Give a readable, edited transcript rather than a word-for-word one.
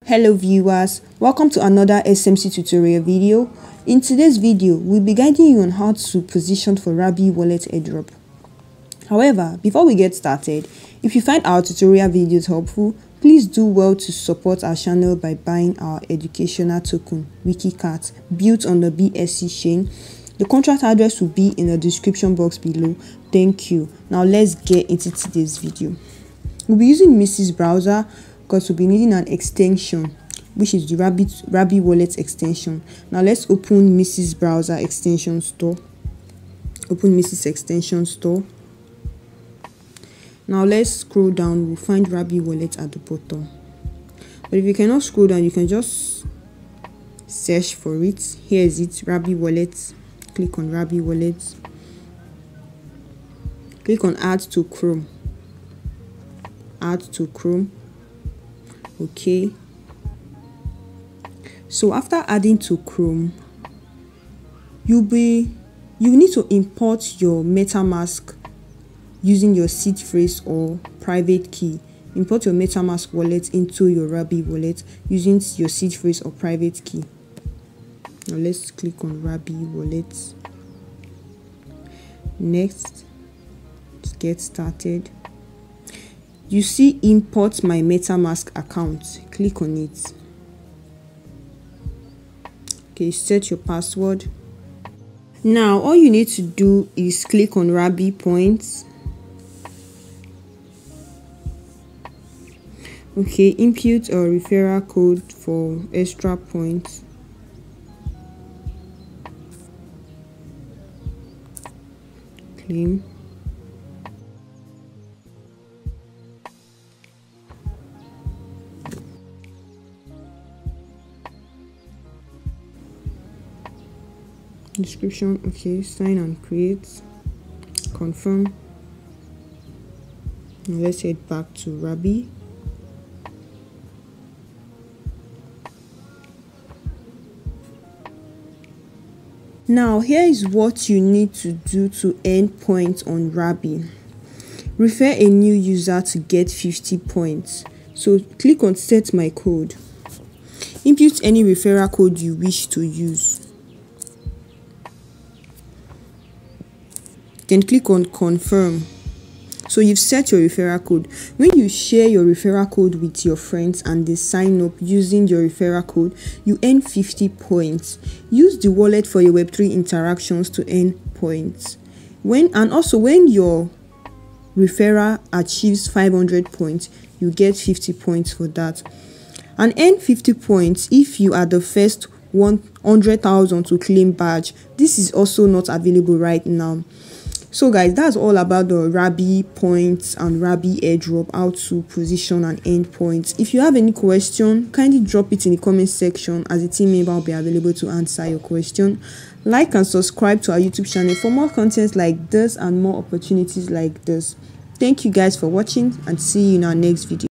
Hello viewers, welcome to another SMC tutorial video. In today's video, we'll be guiding you on how to position for Rabby Wallet airdrop. However, before we get started, if you find our tutorial videos helpful, please do well to support our channel by buying our educational token, WikiCat, built on the BSC chain. The contract address will be in the description box below. Thank you. Now let's get into today's video. We'll be using Mrs. Browser because we'll be needing an extension, which is the Rabby Wallet extension. Now let's open Mrs. Browser extension store. Open Mrs. extension store. Now let's scroll down. We'll find Rabby Wallet at the bottom. But if you cannot scroll down, you can just search for it. Here is it, Rabby Wallet. Click on Rabby Wallet. Click on Add to Chrome. Add to Chrome. Okay. So after adding to Chrome, you need to import your MetaMask using your seed phrase or private key. Import your MetaMask wallet into your Rabby wallet using your seed phrase or private key. Now let's click on Rabby Wallet. Next, let's get started. You see import my MetaMask account. Click on it. Okay, set your password. Now all you need to do is click on Rabby points. Okay, input a referral code for extra points. Claim. Description. Okay, sign and create. Confirm. Now let's head back to Rabby. Now here is what you need to do to earn points on Rabby. Refer a new user to get 50 points. So click on set my code. Input any referral code you wish to use. Then click on confirm. So you've set your referral code. When you share your referral code with your friends and they sign up using your referral code, you earn 50 points. Use the wallet for your Web3 interactions to earn points. When your referral achieves 500 points, you get 50 points for that. And earn 50 points if you are the first 100,000 to claim badge. This is also not available right now. So guys, that's all about the Rabby points and Rabby airdrop, how to position and earn points. If you have any question, kindly drop it in the comment section, as a team member will be available to answer your question. Like and subscribe to our YouTube channel for more content like this and more opportunities like this. Thank you guys for watching, and see you in our next video.